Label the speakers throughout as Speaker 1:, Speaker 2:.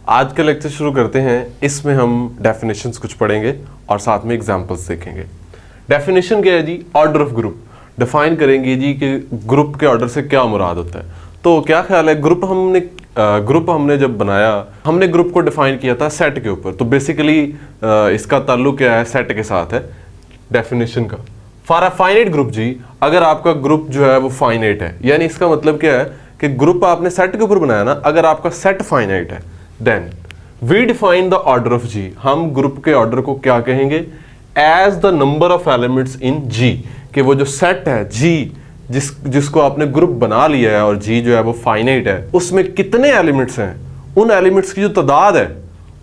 Speaker 1: आज का लेक्चर शुरू करते हैं। इसमें हम डेफिनेशंस कुछ पढ़ेंगे और साथ में एग्जांपल्स देखेंगे। डेफिनेशन क्या है जी? ऑर्डर ऑफ ग्रुप डिफाइन करेंगे जी कि ग्रुप के ऑर्डर से क्या मुराद होता है। तो क्या ख्याल है, ग्रुप हमने जब बनाया, हमने ग्रुप को डिफाइन किया था सेट के ऊपर। तो बेसिकली इसका ताल्लुक क्या है? सेट के साथ है डेफिनेशन का। फॉर अ फाइनाइट ग्रुप जी, अगर आपका ग्रुप जो है वो फाइनाइट है, यानी इसका मतलब क्या है कि ग्रुप आपने सेट के ऊपर बनाया ना, अगर आपका सेट फाइनाइट है then we define the order of G. हम ग्रुप के ऑर्डर को क्या कहेंगे? As the number of elements in G, कि वो जो सेट है जी जिसको आपने ग्रुप बना लिया है और जी जो है वो फाइनाइट है, उसमें कितने एलिमेंट्स हैं, उन एलिमेंट्स की जो तादाद है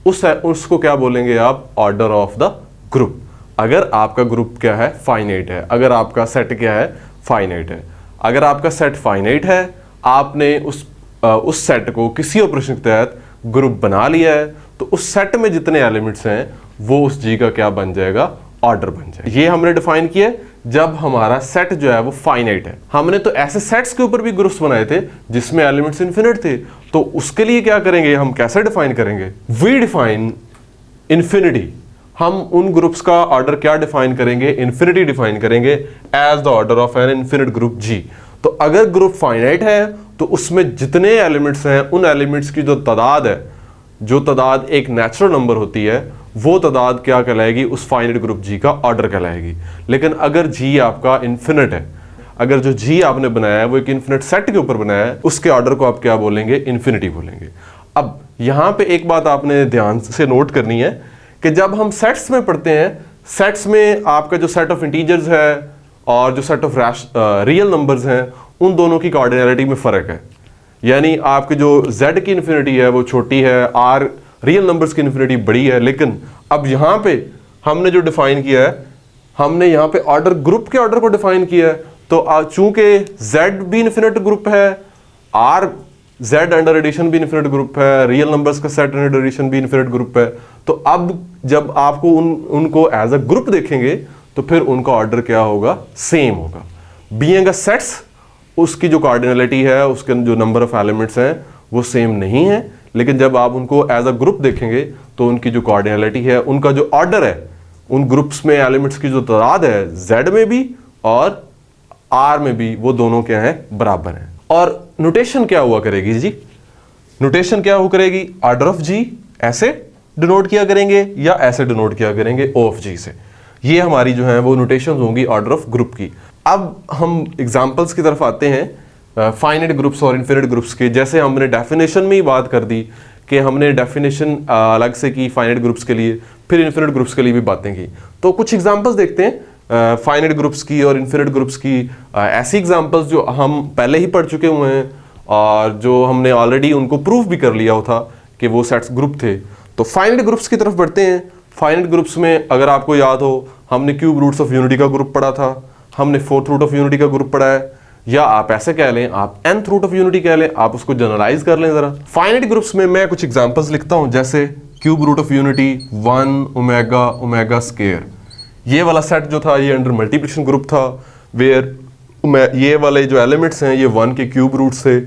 Speaker 1: उसको क्या बोलेंगे आप? Order of the group. अगर आपका ग्रुप क्या है? फाइनाइट है। अगर आपका सेट क्या है? फाइनाइट है। अगर आपका सेट फाइनाइट है, आपने उस सेट को किसी ऑपरेशन के तहत ग्रुप बना लिया है, तो उस सेट में जितने एलिमेंट्स हैं वो उस जी का क्या बन जाएगा? ऑर्डर बन जाएगा। ये हमने डिफाइन किया जब हमारा सेट जो है वो फाइनाइट है। हमने तो ऐसे सेट्स के ऊपर भी ग्रुप्स बनाए थे जिसमें एलिमेंट्स इनफिनिट थे, तो उसके लिए क्या करेंगे? हम कैसे डिफाइन करेंगे? We define infinity. हम उन ग्रुप्स का ऑर्डर क्या डिफाइन करेंगे? इन्फिनिटी डिफाइन करेंगे as the order of an infinite group जी। तो अगर ग्रुप फाइनाइट है तो उसमें जितने एलिमेंट्स हैं उन एलिमेंट्स की जो तादाद है, जो तादाद एक नेचुरल नंबर होती है, वो तादाद क्या कहलाएगी? उस फाइनाइट ग्रुप जी का ऑर्डर कहलाएगी। लेकिन अगर जी आपका इन्फिनिट है, अगर जो जी आपने बनाया है वो एक इन्फिनिट सेट के ऊपर बनाया है, उसके ऑर्डर को आप क्या बोलेंगे? इन्फिनिटी बोलेंगे। अब यहां पे एक बात आपने ध्यान से नोट करनी है कि जब हम सेट्स में पढ़ते हैं, सेट्स में आपका जो सेट ऑफ इंटीजर्स है और जो सेट ऑफ रियल नंबर्स हैं, उन दोनों की कार्डिनलिटी में फ़र्क है। यानी आपकी जो z की इन्फिनिटी है वो छोटी है, r रियल नंबर्स की इन्फिनिटी बड़ी है। लेकिन अब यहाँ पे हमने जो डिफाइन किया है, हमने यहाँ पे ऑर्डर, ग्रुप के ऑर्डर को डिफाइन किया है। तो चूंकि z भी इन्फिनिट ग्रुप है, r z अंडर एडिशन भी इन्फिनिट ग्रुप है, रियल नंबर्स का सेट अंडर एडिशन भी इन्फिनिट ग्रुप है, तो अब जब आपको उनको एज अ ग्रुप देखेंगे तो फिर उनका ऑर्डर क्या होगा? सेम होगा। बीइंग अ सेट्स, उसकी जो कार्डिनलिटी है, उसके जो नंबर ऑफ एलिमेंट्स हैं वो सेम नहीं है। लेकिन जब आप उनको एज अ ग्रुप देखेंगे तो उनकी जो कार्डिनलिटी है, उनका जो ऑर्डर है, उन ग्रुप्स में एलिमेंट्स की जो तादाद है z में भी और r में भी, वो दोनों क्या है? बराबर हैं। और नोटेशन क्या हुआ करेगी जी? नोटेशन क्या हुआ करेगी? ऑर्डर ऑफ जी ऐसे डिनोट किया करेंगे या ऐसे डिनोट किया करेंगे? ओ ऑफ जी से। ये हमारी जो है वो नोटेशन होंगी ऑर्डर ऑफ ग्रुप की। अब हम एग्जांपल्स की तरफ आते हैं फाइनाइट ग्रुप्स और इन्फिनिट ग्रुप्स के। जैसे हमने डेफिनेशन में ही बात कर दी कि हमने डेफिनेशन अलग से की फाइनाइट ग्रुप्स के लिए, फिर इन्फिनिट ग्रुप्स के लिए भी बातें की। तो कुछ एग्जांपल्स देखते हैं फाइनाइट ग्रुप्स की और इन्फिनिट ग्रुप्स की। ऐसी एग्जांपल्स जो हम पहले ही पढ़ चुके हुए हैं और जो हमने ऑलरेडी उनको प्रूव भी कर लिया था कि वो सेट्स ग्रुप थे। तो फाइनाइट ग्रुप्स की तरफ बढ़ते हैं। फाइनाइट ग्रुप्स में अगर आपको याद हो, हमने क्यूब रूट्स ऑफ यूनिटी का ग्रुप पढ़ा था, हमने फोर्थ रूट ऑफ यूनिटी का ग्रुप पढ़ा है, या आप ऐसे कह लें, आप nth रूट ऑफ यूनिटी कह लें, आप उसको जनरलाइज कर लें जरा। फाइनाइट ग्रुप्स में मैं कुछ एग्जांपल्स लिखता हूं, जैसे cube root of unity 1 omega omega square. ये वाला सेट जो था ये अंडर मल्टीप्लिकेशन ग्रुप था, वेयर ये वाले जो एलिमेंट्स हैं ये 1 के क्यूब रूट्स थे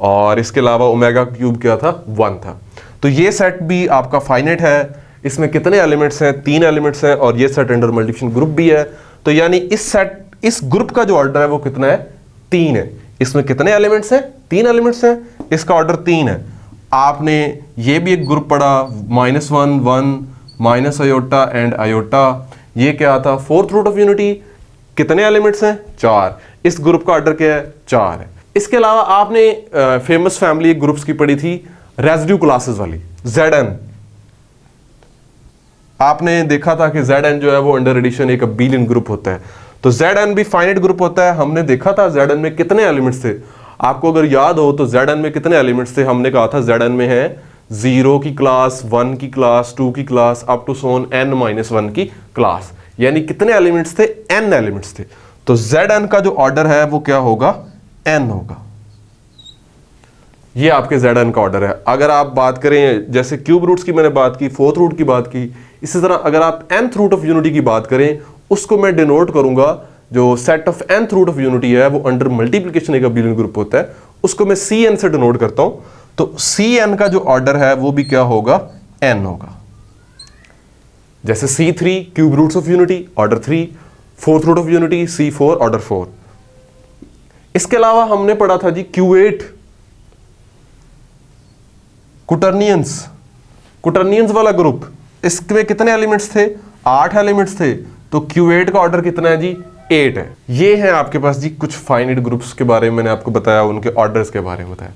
Speaker 1: और इसके अलावा ओमेगा क्यूब क्या था? 1 था। तो ये सेट भी आपका फाइनाइट है। इसमें कितने एलिमेंट्स हैं? 3 एलिमेंट्स हैं और ये सेट अंडर मल्टीप्लिकेशन ग्रुप भी है। तो यानी इस ग्रुप का जो ऑर्डर है वो कितना है? 3 है। इसमें कितने एलिमेंट्स हैं? 3 एलिमेंट्स हैं, इसका ऑर्डर 3 है। आपने ये भी एक ग्रुप पढ़ा, -1 1 माइनस आयोटा एंड आयोटा। ये क्या था? Fourth root of unity. कितने एलिमेंट्स हैं? 4। इस ग्रुप का ऑर्डर क्या है? 4 है। इसके अलावा आपने फेमस फैमिली ग्रुप्स की पढ़ी थी, रेजिड्यू क्लासेस वाली, Zn। आपने देखा था कि Zn जो है वो अंडर एडिशन एक अबेलियन ग्रुप होता है। तो Zn भी फाइनाइट ग्रुप होता है। हमने देखा था Zn में कितने एलिमेंट्स थे। आपको अगर याद हो तो Zn में कितने एलिमेंट्स थे? हमने कहा था Zn में है 0 की क्लास, 1 की क्लास, 2 की class, up to Son n-1 की क्लास। यानी कितने एलिमेंट्स थे? n एलिमेंट्स थे। तो Zn का जो ऑर्डर है वो क्या होगा? n होगा। ये आपके Zn का ऑर्डर है। अगर आप बात करें, जैसे क्यूब रूट्स की मैंने बात की, फोर्थ रूट की बात की, इसी तरह अगर आप nth रूट ऑफ यूनिटी की बात करें, उसको मैं डिनोट करूंगा, जो set of nth root of unity है वो अंडर मल्टीप्लिकेशन एक अबेलियन ग्रुप होता है, उसको मैं Cn से डिनोट करता हूं। तो Cn का जो ऑर्डर है वो भी क्या होगा, n होगा। जैसे C3 cube roots of unity order 3, fourth root of unity C4 order 4। इसके अलावा हमने पढ़ा था जी Q8 कुटर्नियंस वाला ग्रुप, इसमें कितने एलिमेंट्स थे, 8 एलिमेंट्स थे। तो Q8 का ऑर्डर कितना है जी, 8 है। ये है आपके पास जी कुछ फाइनाइट ग्रुप्स के बारे में मैंने आपको बताया, उनके ऑर्डर्स के बारे में बताया।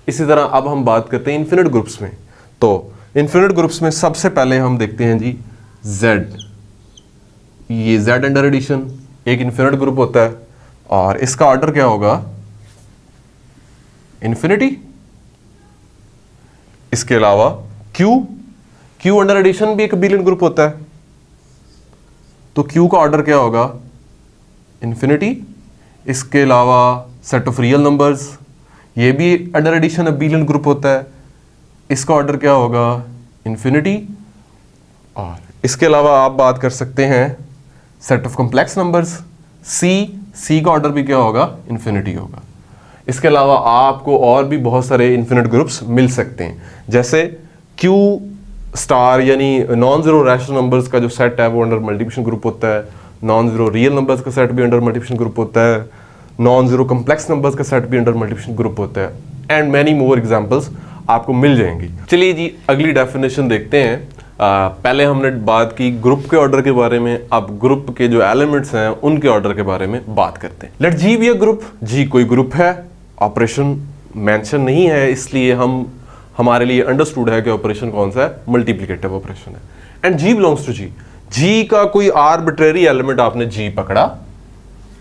Speaker 1: इसी तरह अब हम बात करते हैं इन्फिनिट ग्रुप्स में। तो इन्फिनिट ग्रुप्स में सबसे पहले हम देखते हैं जी Z। ये Z अंडर एडिशन एक इन्फिनिट ग्रुप होता है और इसका ऑर्डर क्या होगा, इन्फिनिटी। इसके अलावा Q अंडर एडिशन भी एक अबेलियन ग्रुप होता है, तो Q का ऑर्डर क्या होगा, इन्फिनिटी। इसके अलावा सेट ऑफ रियल नंबर्स, ये भी अंडर एडिशन अबेलियन ग्रुप होता है, इसका ऑर्डर क्या होगा, इन्फिनिटी। और इसके अलावा आप बात कर सकते हैं set of complex numbers, C का ऑर्डर भी क्या होगा, इन्फिनिटी होगा। इसके अलावा आपको और भी बहुत सारे इन्फिनिट ग्रुप्स मिल सकते हैं, जैसे Q स्टार यानी नॉन जीरो रैशनल नंबर्स का जो सेट है वो अंडर मल्टीप्लिकेशन ग्रुप होता है, नॉन जीरो रियल नंबर्स का सेट भी अंडर मल्टीप्लिकेशन ग्रुप होता है, नॉन जीरो कॉम्प्लेक्स नंबर्स का सेट भी अंडर मल्टीप्लिकेशन ग्रुप होता है, एंड मैनी मोर एग्जांपल्स आपको मिल जाएंगी। चलिए जी अगली डेफिनेशन देखते हैं। पहले हमने बात की ग्रुप के ऑर्डर के बारे में, अब ग्रुप के जो एलिमेंट्स हैं उनके ऑर्डर के बारे में बात करते हैं। Let G be a group, G कोई ग्रुप है, ऑपरेशन मेंशन नहीं है इसलिए हमारे लिए अंडरस्टूड है कि ऑपरेशन कौन सा है, मल्टीप्लिकेटिव ऑपरेशन है। एंड जी बिलोंग्स टू जी, जी का कोई आर्बिट्रेरी एलिमेंट आपने जी पकड़ा,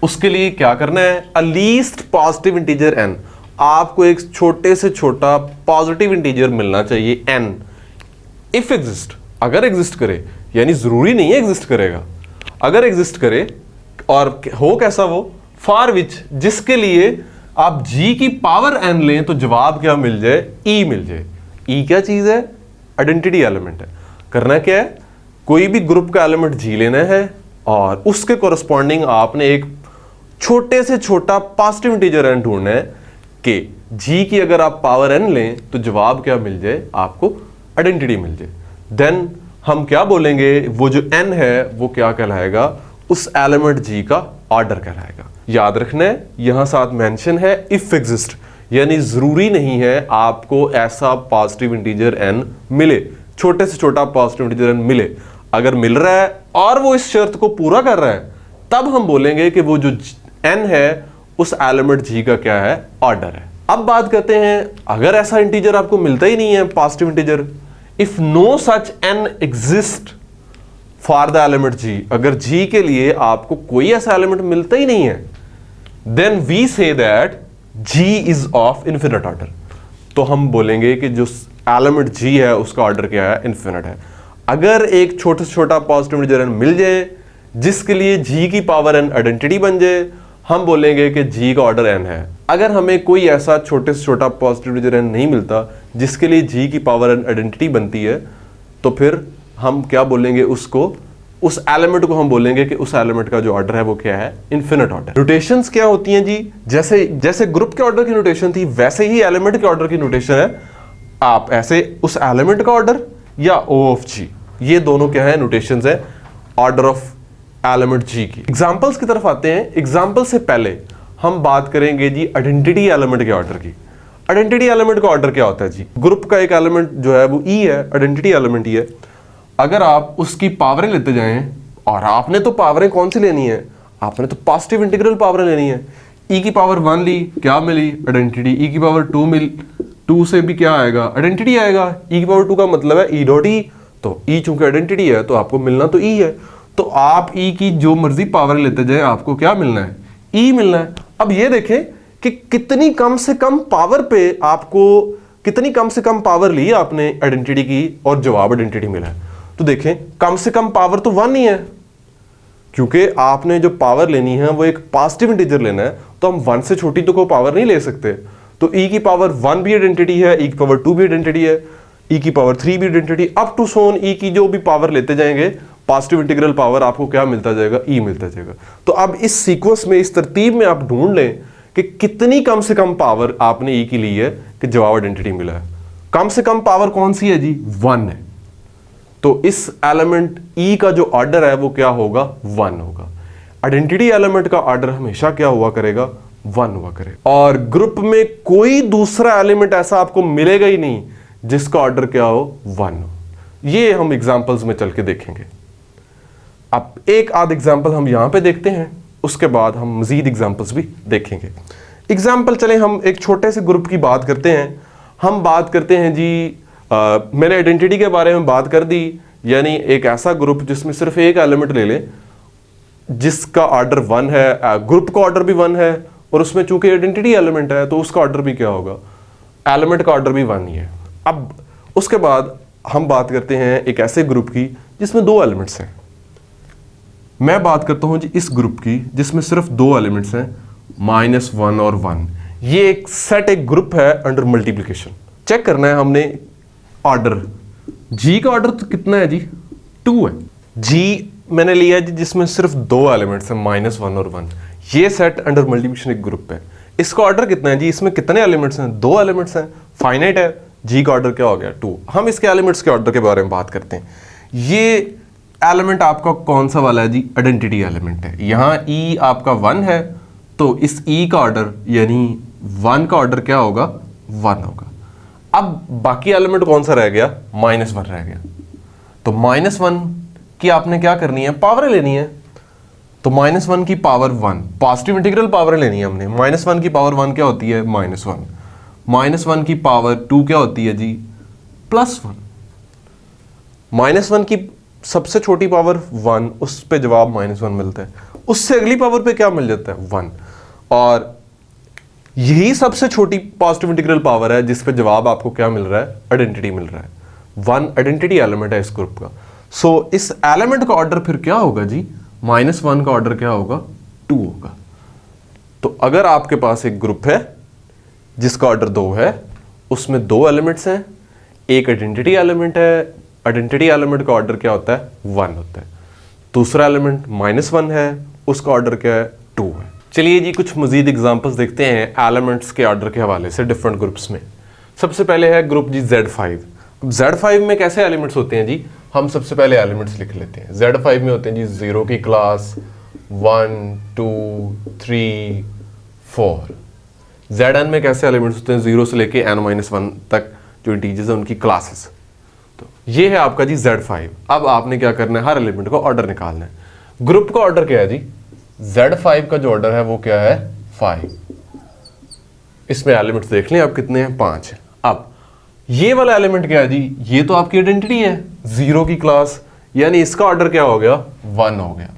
Speaker 1: उसके लिए क्या करना है, अ लीस्ट पॉजिटिव इंटीजर n, आपको एक छोटे से छोटा पॉजिटिव इंटीजर मिलना चाहिए n, इफ एग्जिस्ट, अगर एग्जिस्ट करे, यानी जरूरी नहीं है एग्जिस्ट करेगा, अगर एग्जिस्ट करे, और हो कैसा वो, फॉर विच, जिसके लिए आप g की पावर n लें तो जवाब क्या मिल जाए, e मिल जाए। e क्या चीज है, आइडेंटिटी एलिमेंट है। करना क्या है, कोई भी ग्रुप का एलिमेंट g लेना है और उसके कोरस्पॉन्डिंग आपने एक छोटे से छोटा पॉजिटिव इंटीजर n ढूंढना है कि g की अगर आप पावर n लें तो जवाब क्या मिल जाए, आपको आइडेंटिटी मिल जाए। देन हम क्या बोलेंगे, वो जो n है वो क्या कहलाएगा, उस एलिमेंट g का ऑर्डर कहलाएगा। याद रखना है यहां साथ मेंशन है इफ एग्जिस्ट, यानी जरूरी नहीं है आपको ऐसा पॉजिटिव इंटीजर n मिले, छोटे से छोटा पॉजिटिव इंटीजर n मिले। अगर मिल रहा है और वो इस शर्त को पूरा कर रहा है, तब हम बोलेंगे कि वो जो n है उस एलिमेंट g का क्या है, ऑर्डर है। अब बात करते हैं, अगर ऐसा इंटीजर आपको मिलता ही नहीं है, positive integer, if no such n exist for the element g, अगर g के लिए आपको कोई ऐसा एलिमेंट मिलता ही नहीं है, then we say that g is of infinite order. तो हम बोलेंगे कि जो एलिमेंट g है उसका ऑर्डर क्या है, इन्फिनिट है। अगर एक छोटा से छोटा पॉजिटिव इंटीजर n मिल जाए जिसके लिए g की पावर n आइडेंटिटी बन जाए, हम बोलेंगे कि g का ऑर्डर n है। अगर हमें कोई ऐसा छोटे से छोटा पॉजिटिव इंटीजर n नहीं मिलता जिसके लिए g की पावर n आइडेंटिटी बनती है, तो फिर हम क्या बोलेंगे, उसको, उस एलिमेंट को हम बोलेंगे कि उस एलिमेंट का जो ऑर्डर है वो क्या है, इन्फिनिट ऑर्डर। नोटेशंस क्या होती हैं जी, जैसे ग्रुप के ऑर्डर की नोटेशन थी वैसे ही एलिमेंट के ऑर्डर की नोटेशन है। आप ऐसे उस एलिमेंट का ऑर्डर या O ऑफ G, ये दोनों क्या है, नोटेशंस है ऑर्डर ऑफ एलिमेंट G की। एग्जांपल्स की तरफ आते हैं। एग्जांपल से पहले हम बात करेंगे जी आइडेंटिटी एलिमेंट के ऑर्डर की। आइडेंटिटी एलिमेंट का ऑर्डर क्या होता है जी, ग्रुप का एक एलिमेंट जो है वो E है, आइडेंटिटी एलिमेंट ही है। अगर आप उसकी पावरें लेते जाएं, और आपने तो पावरें कौन सी लेनी है, आपने तो पॉजिटिव इंटीग्रल पावरें लेनी है। e की पावर 1 ली, क्या मिली, आइडेंटिटी। e की पावर 2 मिली, 2 से भी क्या आएगा, आइडेंटिटी आएगा। e की पावर 2 का मतलब है e डॉट ई, तो e चूंकि आइडेंटिटी है तो आपको मिलना तो e है। तो आप e की जो मर्जी पावर लेते जाए, आपको क्या मिलना है, e मिलना है। अब ये देखें कि कितनी कम से कम पावर पे आपको, कितनी कम से कम पावर ली आपने आइडेंटिटी की और जवाब आइडेंटिटी मिला है। तो देखें कम से कम पावर तो 1 ही है, क्योंकि आपने जो पावर लेनी है वो एक पॉजिटिव इंटीजर लेना है, तो हम 1 से छोटी तो कोई पावर नहीं ले सकते। तो e की पावर 1 भी आइडेंटिटी है, e की पावर 2 भी आइडेंटिटी है, e की पावर 3 भी identity, up to so on e की जो भी पावर लेते जाएंगे पॉजिटिव इंटीग्रल पावर आपको क्या मिलता जाएगा, e मिलता जाएगा। तो अब इस सीक्वेंस में, इस तरतीब में आप ढूंढ लें कि कितनी कम से कम पावर आपने e की ली है, कि जवाब आइडेंटिटी मिला है। कम से कम पावर कौन सी है जी, 1 है। तो इस एलिमेंट ई का जो ऑर्डर है वो क्या होगा, 1 होगा। आइडेंटिटी एलिमेंट का ऑर्डर हमेशा क्या हुआ करेगा, 1 हुआ करेगा। और ग्रुप में कोई दूसरा एलिमेंट ऐसा आपको मिलेगा ही नहीं जिसका ऑर्डर क्या हो, 1 हो। ये हम एग्जांपल्स में चल के देखेंगे। अब एक आध एग्जांपल हम यहां पे देखते हैं, उसके बाद हम मजीद एग्जांपल्स भी देखेंगे। एग्जांपल चलें, हम एक छोटे से ग्रुप की बात करते हैं। हम बात करते हैं जी, मैंने आइडेंटिटी के बारे में बात कर दी, यानी एक ऐसा ग्रुप जिसमें सिर्फ एक एलिमेंट ले लें जिसका ऑर्डर 1 है, ग्रुप का ऑर्डर भी 1 है, और उसमें चूंकि आइडेंटिटी एलिमेंट है तो उसका ऑर्डर भी क्या होगा, एलिमेंट का ऑर्डर भी 1 ही है। अब उसके बाद हम बात करते हैं एक ऐसे ग्रुप की जिसमें 2 एलिमेंट्स हैं। मैं बात करता हूं जी इस ग्रुप की जिसमें सिर्फ 2 एलिमेंट्स हैं, -1 और 1। ये एक सेट, एक ग्रुप है अंडर मल्टीप्लिकेशन। चेक करना है हमने ऑर्डर, जी का ऑर्डर तो कितना है जी, 2 है। जी मैंने लिया जी जिसमें सिर्फ 2 एलिमेंट्स हैं, -1 और 1। ये सेट अंडर मल्टीप्लिकेशन एक ग्रुप है। इसका ऑर्डर कितना है जी, इसमें कितने एलिमेंट्स हैं, 2 एलिमेंट्स हैं, फाइनाइट है। जी का ऑर्डर क्या हो गया, 2। हम इसके एलिमेंट्स के ऑर्डर के बारे में बात करते हैं। ये एलिमेंट आपका कौन सा वाला है जी, आइडेंटिटी एलिमेंट है। यहां ई आपका 1 है, तो इस ई का ऑर्डर यानी 1 का ऑर्डर क्या होगा, 1 होगा। अब बाकी एलिमेंट कौन सा रह गया, -1 रह गया। तो -1 की आपने क्या करनी है, पावर लेनी है। तो -1 की पावर 1, पॉजिटिव इंटीग्रल पावर लेनी है हमने। -1 की पावर 1 क्या होती है, -1। -1 की पावर 2 क्या होती है जी, +1। -1 की सबसे छोटी पावर 1, उस पे जवाब -1 मिलता है। उससे अगली पावर पे क्या मिल जाता है, 1। और यही सबसे छोटी पॉजिटिव इंटीग्रल पावर है जिस पे जवाब आपको क्या मिल रहा है, आइडेंटिटी मिल रहा है। 1 आइडेंटिटी एलिमेंट है इस ग्रुप का। सो इस एलिमेंट का ऑर्डर फिर क्या होगा जी, -1 का ऑर्डर क्या होगा, 2 होगा। तो अगर आपके पास एक ग्रुप है जिसका ऑर्डर 2 है, उसमें 2 एलिमेंट्स हैं, एक आइडेंटिटी एलिमेंट है, आइडेंटिटी एलिमेंट का ऑर्डर क्या होता है, 1 होता है। दूसरा एलिमेंट -1 है, उसका ऑर्डर क्या है, 2 है। चलिए जी कुछ मजीद एग्जांपल्स देखते हैं एलिमेंट्स के ऑर्डर के हवाले से डिफरेंट ग्रुप्स में। सबसे पहले है ग्रुप जी Z5। अब Z5 में कैसे एलिमेंट्स होते हैं जी, हम सबसे पहले एलिमेंट्स लिख लेते हैं। Z5 में होते हैं जी 0 की क्लास, 1 2 3 4। Zn में कैसे एलिमेंट्स होते हैं, 0 से लेके n-1 तक जो इंटीजर्स हैं उनकी क्लासेस। तो ये है आपका जी Z5। अब आपने क्या करना है, हर एलिमेंट को ऑर्डर निकालना है। ग्रुप का ऑर्डर क्या है जी, Z5 का जो ऑर्डर है वो क्या है, 5। इसमें एलिमेंट्स देख लें आप कितने हैं, 5 है। अब ये वाला एलिमेंट क्या है जी, ये तो आपकी आइडेंटिटी है, 0 की क्लास, यानी इसका ऑर्डर क्या हो गया, 1 हो गया,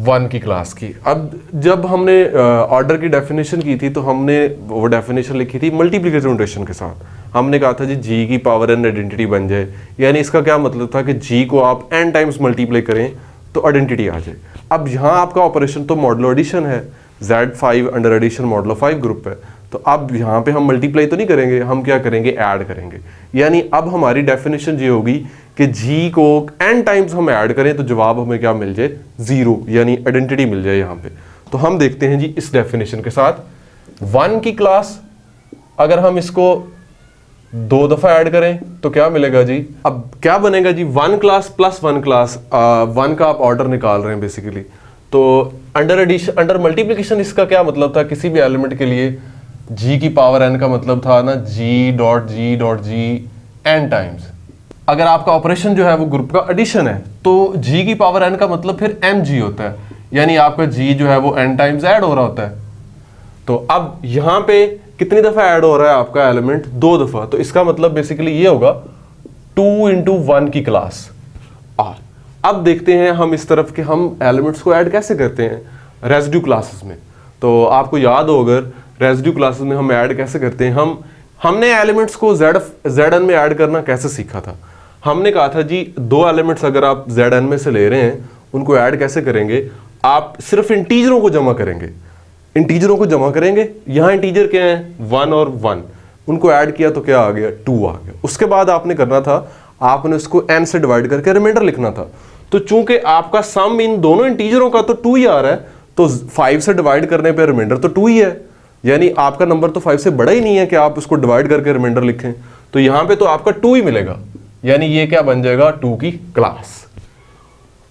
Speaker 1: 1 की क्लास की। अब जब हमने ऑर्डर की डेफिनेशन की थी तो हमने वो डेफिनेशन लिखी थी मल्टीप्लिकेटिव नोटेशन के साथ। हमने कहा था जी g की पावर n आइडेंटिटी बन जाए, यानी इसका क्या मतलब था कि g को आप n टाइम्स मल्टीप्लाई करें तो आइडेंटिटी आ जाए। अब यहाँ आपका ऑपरेशन तो मॉडुलो एडिशन है, Z5 under addition modulo 5 group है। तो अब यहाँ पे हम मल्टीप्लाई तो नहीं करेंगे, हम क्या करेंगे, ऐड करेंगे। यानी अब हमारी डेफिनेशन ये होगी कि g को n टाइम्स हम ऐड करें तो जवाब हमें क्या मिल जाए, 0, यानी आइडेंटिटी मिल जाए यहाँ पे। तो हम देखते हैं जी इस डेफिनेशन के साथ 1 की क्लास अगर हम इसको 2 दफा ऐड करें तो क्या मिलेगा जी, अब क्या बनेगा जी, 1 क्लास प्लस 1 क्लास, 1 का आप ऑर्डर निकाल रहे हैं बेसिकली। तो अंडर एडिशन, अंडर मल्टीप्लिकेशन इसका क्या मतलब था, किसी भी एलिमेंट के लिए g की पावर n का मतलब था ना g.g.g n टाइम्स। अगर आपका ऑपरेशन जो है वो ग्रुप का एडिशन है तो g की पावर n का मतलब फिर mg होता है, यानी आपका g जो है वो n टाइम्स ऐड हो रहा होता है। तो अब यहां पे कितनी दफा ऐड हो रहा है आपका एलिमेंट, 2 दफा। तो इसका मतलब बेसिकली ये होगा 2 into 1 की क्लास। और अब देखते हैं हम इस तरफ के हम एलिमेंट्स को ऐड कैसे करते हैं रेसिड्यू क्लासेस में। तो आपको याद हो अगर रेसिड्यू क्लासेस में हम ऐड कैसे करते हैं, हमने एलिमेंट्स को Zn में ऐड करना कैसे सीखा था। हमने कहा था जी 2 एलिमेंट्स अगर आप Zn में से ले रहे हैं उनको ऐड कैसे करेंगे, आप सिर्फ इंटीजरों को जमा करेंगे, इंटीजरों को जमा करेंगे। यहाँ इंटीजर क्या है, 1 और 1, उनको ऐड किया तो क्या आ गया, 2 आ गया। उसके बाद आपने करना था, आपने उसको n से डिवाइड करके रिमाइंडर लिखना था। तो चूंकि आपका सम इन दोनों इंटीजरों का तो 2 ही आ रहा है, तो 5 से डिवाइड करने पे रिमाइंडर तो 2 ही है, यानी आपका नंबर तो 5 से बड़ा ही नहीं है कि आप उसको डिवाइड करके रिमाइंडर लिखें, तो यहां पे तो आपका 2 ही मिलेगा, यानी ये क्या बन जाएगा 2 की क्लास।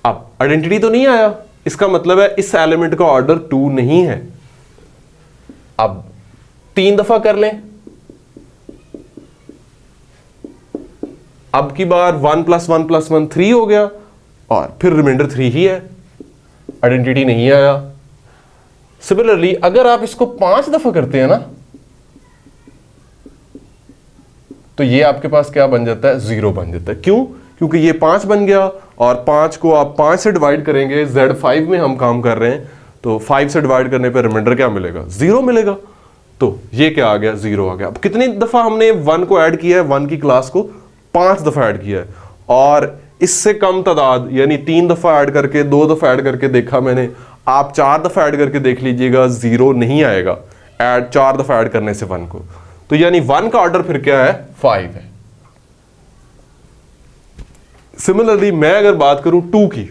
Speaker 1: अब आइडेंटिटी तो नहीं आया, इसका मतलब है इस एलिमेंट का ऑर्डर 2 नहीं है। अब 3 दफा कर लें, अब की बार 1 + 1 + 1 3 हो गया और फिर रिमाइंडर 3 ही है, आइडेंटिटी नहीं आया। सिमिलरली अगर आप इसको 5 दफा करते हैं ना, तो ये आपके पास क्या बन जाता है 0 बन जाता है। क्यों? क्योंकि ये 5 बन गया और 5 को आप 5 से डिवाइड करेंगे, Z5 में हम काम कर रहे हैं, तो 5 से डिवाइड करने पर रिमाइंडर क्या मिलेगा 0 मिलेगा। तो ये क्या आ गया 0 आ गया। अब कितनी दफा हमने 1 को ऐड किया है, 1 की क्लास को 5 दफा ऐड किया है, और इससे कम तादाद यानी 3 दफा ऐड करके 2 दफा ऐड करके देखा मैंने, आप 4 दफा ऐड करके देख लीजिएगा 0 नहीं आएगा ऐड 4 दफा ऐड करने से 1 को। तो यानी 1 का ऑर्डर फिर क्या है 5 है। सिमिलरली मैं अगर बात करूं 2 की,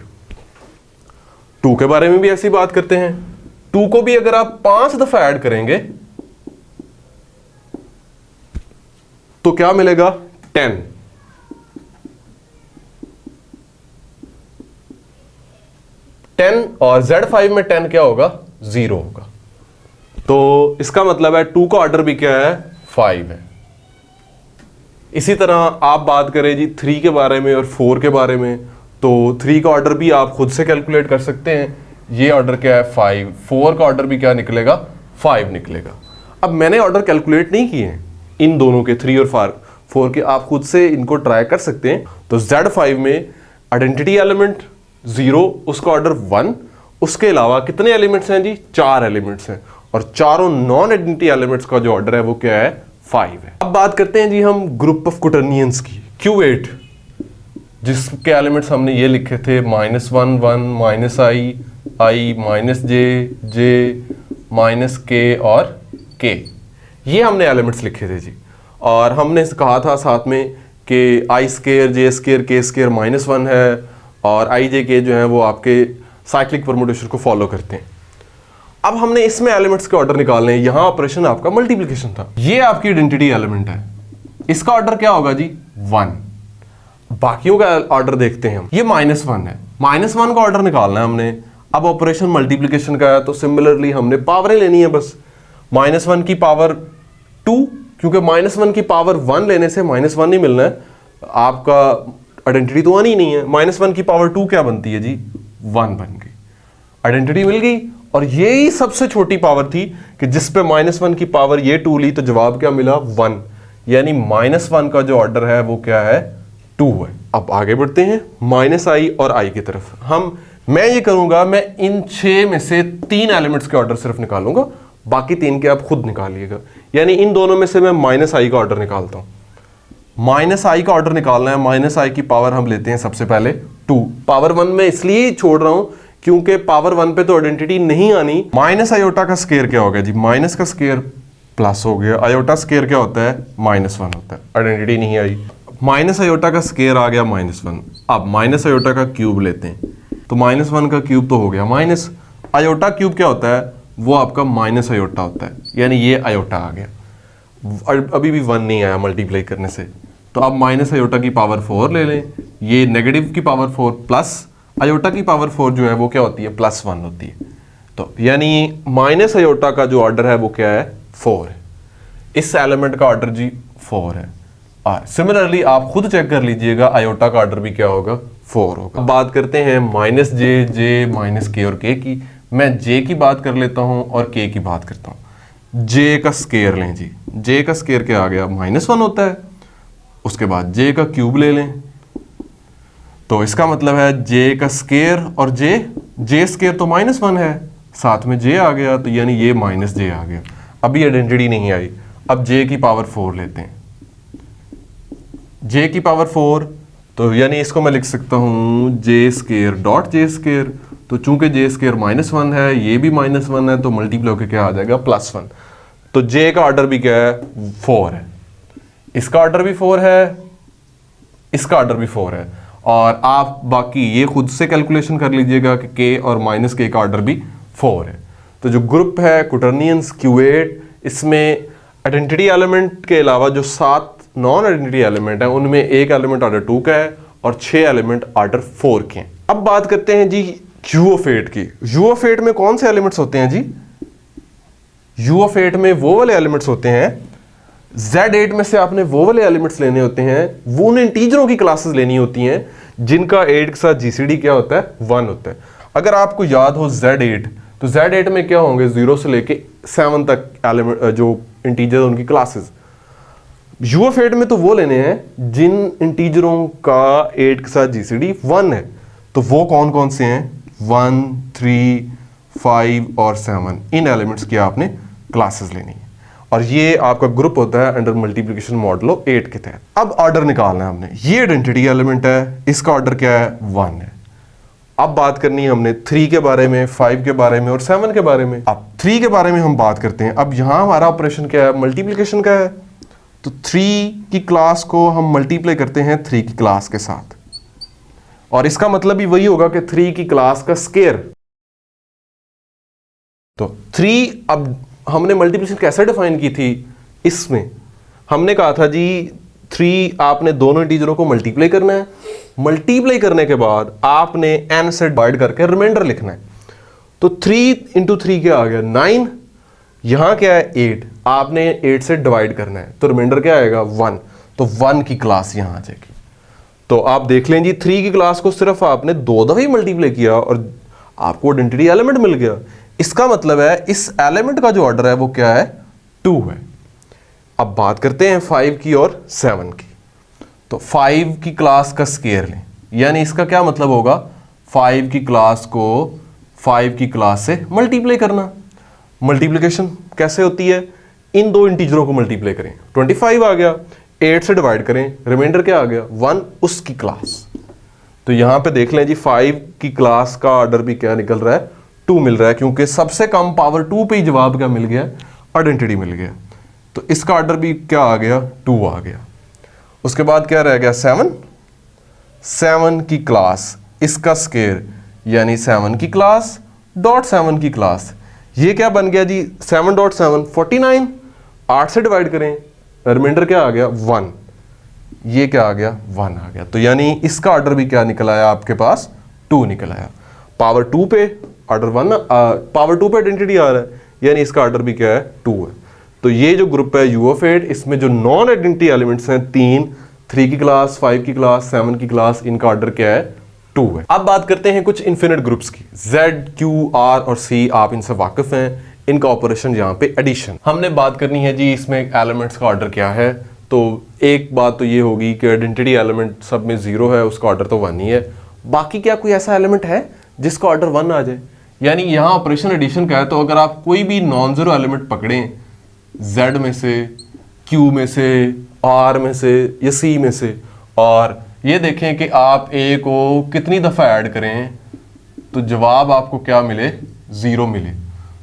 Speaker 1: 2 के बारे में भी ऐसी बात करते हैं। 2 को भी अगर आप 5 दफा ऐड करेंगे तो क्या मिलेगा 10। 10 और Z5 में 10 क्या होगा 0 होगा। तो इसका मतलब है 2 का ऑर्डर भी क्या है 5 है। इसी तरह आप बात करें जी 3 के बारे में और 4 के बारे में, तो 3 का ऑर्डर भी आप खुद से कैलकुलेट कर सकते हैं। ये ऑर्डर क्या है 5, 4 का ऑर्डर भी क्या निकलेगा 5 निकलेगा। अब मैंने ऑर्डर कैलकुलेट नहीं किए हैं इन दोनों के 3 और 4 के, आप खुद से इनको ट्राई कर सकते हैं। तो Z5 में आइडेंटिटी एलिमेंट 0, उसका ऑर्डर 1, उसके अलावा कितने एलिमेंट्स हैं जी 4 एलिमेंट्स हैं, और चारों नॉन आइडेंटिटी एलिमेंट्स का जो ऑर्डर है वो क्या है 5 है। अब बात करते हैं जी हम ग्रुप ऑफ क्वोटर्नियंस की, Q8, जिसके एलिमेंट्स हमने ये लिखे थे -1 1 -i -j j -k और k, ये हमने एलिमेंट्स लिखे थे जी। और हमने कहा था साथ में कि i², j², k² -1 है, और i j k जो है वो आपके साइक्लिक परमुटेशन को फॉलो करते हैं। अब हमने इसमें एलिमेंट्स के ऑर्डर निकालने हैं। यहां ऑपरेशन आपका मल्टीप्लिकेशन था, ये आपकी आइडेंटिटी एलिमेंट है, इसका ऑर्डर क्या होगा जी 1। बाकियों का ऑर्डर देखते हैं हम, ये -1 है, -1 का ऑर्डर निकालना है हमने। अब ऑपरेशन मल्टीप्लिकेशन का है, तो सिमिलरली हमने पावरें लेनी है बस। -1 की पावर 2, क्योंकि -1 की पावर 1 लेने से -1 नहीं मिलना है, आपका आइडेंटिटी तो 1 ही नहीं है। -1 की पावर 2 क्या बनती है जी 1 बन गई, आइडेंटिटी मिल गई। और यही सबसे छोटी पावर थी कि जिस पे -1 की पावर ये 2 ली, तो जवाब क्या मिला 1, यानी -1 का जो ऑर्डर है वो क्या है 2 है। अब आगे बढ़ते हैं -i और i की तरफ। मैं ये करूंगा, मैं इन 6 में से 3 एलिमेंट्स के ऑर्डर सिर्फ निकालूंगा, बाकी 3 के आप खुद निकालिएगा। यानी इन दोनों में से मैं -i का ऑर्डर निकालता हूं। -i का ऑर्डर निकालना है, -i की पावर हम लेते हैं सबसे पहले 2। पावर 1 में इसलिए छोड़ रहा हूं क्योंकि पावर 1 पे तो आइडेंटिटी नहीं आनी। माइनस आयोटा का स्केयर क्या हो गया जी, माइनस का स्केयर प्लस हो गया, आयोटा स्केयर क्या होता है -1 होता है, आइडेंटिटी नहीं आई। माइनस आयोटा का स्केयर आ गया -1। अब माइनस आयोटा का क्यूब लेते हैं, तो -1 का क्यूब तो हो गया माइनस आयोटा क्यूब क्या होता है, वो आपका माइनस आयोटा होता है, यानी ये आयोटा आ गया। अभी भी 1 नहीं आया मल्टीप्लाई करने से, तो अब माइनस आयोटा की पावर 4 ले लें, ये नेगेटिव की पावर 4 प्लस आयोटा की पावर 4 जो है वो क्या होती है +1 होती है। तो यानी माइनस आयोटा का जो ऑर्डर है वो क्या है 4 है। इस एलिमेंट का ऑर्डर जी 4 है। और सिमिलरली आप खुद चेक कर लीजिएगा, आयोटा का ऑर्डर भी क्या होगा 4 होगा। अब बात करते हैं -j, -k और k की। मैं j की बात कर लेता हूं और k की बात करता हूं। j का स्केयर लें जी, j का स्केयर क्या आ गया -1 होता है। उसके बाद j का क्यूब ले लें, तो इसका मतलब है j का स्केयर और j स्केयर तो -1 है, साथ में j आ गया, तो यानी ये -j आ गया। अभी आइडेंटिटी नहीं आई। अब j की पावर 4 लेते हैं, j की पावर 4, तो यानी इसको मैं लिख सकता हूं j² तो चूंकि j² -1 है, ये भी -1 है, तो मल्टीप्लाई होकर क्या आ जाएगा +1। तो j का ऑर्डर भी क्या है 4 है, इसका ऑर्डर भी 4 है, इसका ऑर्डर भी 4 है। और आप बाकी ये खुद से कैलकुलेशन कर लीजिएगा कि k और -k का ऑर्डर भी 4 है। तो जो ग्रुप है क्वोटर्नियंस Q8, इसमें आइडेंटिटी एलिमेंट के अलावा जो 7 नॉन आइडेंटिटी एलिमेंट हैं उनमें एक एलिमेंट ऑर्डर 2 का है और 6 एलिमेंट ऑर्डर 4 के हैं। अब बात करते हैं जी U ऑफ 8 की। U ऑफ 8 में कौन से एलिमेंट्स होते हैं जी? U ऑफ 8 में वो वाले एलिमेंट्स होते हैं, Z8 में से आपने वो वाले एलिमेंट्स लेने होते हैं, वो उन इंटीजरों की क्लासेस लेनी होती हैं जिनका 8 के साथ GCD क्या होता है? 1 होता है। अगर आपको याद हो Z8, तो Z8 में क्या होंगे? 0 से लेके 7 तक एलिमेंट जो इंटीजर उनकी क्लासेस। U ऑफ 8 में तो वो लेने हैं जिन इंटीजरों का 8 के साथ GCD 1 है। तो वो कौन कौन से हैं? 1, 3, 5 और 7। इन एलिमेंट्स की आपने क्लासेस लेनी है और ये आपका ग्रुप होता है अंडर मल्टीप्लिकेशन मॉडुलो 8 के तहत। अब ऑर्डर निकालना है हमने। ये आइडेंटिटी एलिमेंट है, इसका ऑर्डर क्या है? 1 है। अब बात करनी है हमने 3 के बारे में, 5 के बारे में और 7 के बारे में। अब 3 के बारे में हम बात करते हैं। अब यहां हमारा ऑपरेशन क्या है? मल्टीप्लिकेशन का है। तो 3 की क्लास को हम मल्टीप्लाई करते हैं 3 की क्लास के साथ, और इसका मतलब भी वही होगा कि 3 की क्लास का स्केयर। तो 3, अब हमने मल्टीप्लिकेशन कैसे डिफाइन की थी? इसमें हमने कहा था जी 3 आपने दोनों इंटीजरों को मल्टीप्लाई करना है, मल्टीप्लाई करने के बाद आपने n से डिवाइड करके रिमाइंडर लिखना है। तो 3 इंटू 3 क्या आ गया? 9। यहां क्या है? 8। आपने 8 से डिवाइड करना है तो रिमाइंडर क्या आएगा? 1। तो 1 की क्लास यहां आ जाएगी। तो आप देख लें जी 3 की क्लास को सिर्फ आपने 2 दफे ही मल्टीप्लाई किया और आपको आइडेंटिटी एलिमेंट मिल गया। इसका मतलब है इस एलिमेंट का जो ऑर्डर है वो क्या है? 2 है। अब बात करते हैं 5 की और 7 की। तो 5 की क्लास का स्केयर लें, यानी इसका क्या मतलब होगा? 5 की क्लास को 5 की क्लास से मल्टीप्लाई करना। मल्टीप्लिकेशन कैसे होती है? इन दो इंटीजरों को मल्टीप्लाई करें, 25 आ गया, 8 से डिवाइड करें, रिमाइंडर क्या आ गया? 1, उसकी क्लास। तो यहां पे देख लें जी 5 की क्लास का ऑर्डर भी क्या निकल रहा है? 2 मिल रहा है, क्योंकि सबसे कम पावर 2 पे ही जवाब क्या मिल गया? आइडेंटिटी मिल गया। तो इसका ऑर्डर भी क्या आ गया? 2 आ गया। उसके बाद क्या रह गया? 7 की क्लास, इसका स्केयर, यानी 7 की क्लास डॉट 7 की क्लास। ये क्या बन गया जी? 7 डॉट 7 49। 8 से डिवाइड करें, रिमाइंडर क्या आ गया? 1। ये क्या आ गया? 1 आ गया। तो यानी इसका ऑर्डर भी क्या निकल आया आपके पास? 2 निकल आया। पावर 2 पे ऑर्डर 1, पावर 2 पे आइडेंटिटी आ रहा है, यानी इसका ऑर्डर भी क्या है? 2 है। तो ये जो ग्रुप है U ऑफ 8, इसमें जो नॉन आइडेंटिटी एलिमेंट्स हैं 3 की क्लास, 5 की क्लास, 7 की क्लास, इनका ऑर्डर क्या है? 2 है। अब बात करते हैं कुछ इन्फिनिट ग्रुप्स की। Z, Q, R और C, आप इनसे वाकिफ हैं। इनका ऑपरेशन यहाँ पे एडिशन। हमने बात करनी है जी इसमें एलिमेंट्स का ऑर्डर क्या है। तो एक बात तो ये होगी कि आइडेंटिटी एलिमेंट सब में 0 है, उसका ऑर्डर तो 1 ही है। बाकी क्या कोई ऐसा एलिमेंट है जिसका ऑर्डर 1 आ जाए? यानी यहाँ ऑपरेशन एडिशन का है, तो अगर आप कोई भी नॉन जीरो एलिमेंट पकड़ें Z में से, Q में से, R में से या C में से, और ये देखें कि आप A को कितनी दफ़ा ऐड करें तो जवाब आपको क्या मिले? 0 मिले।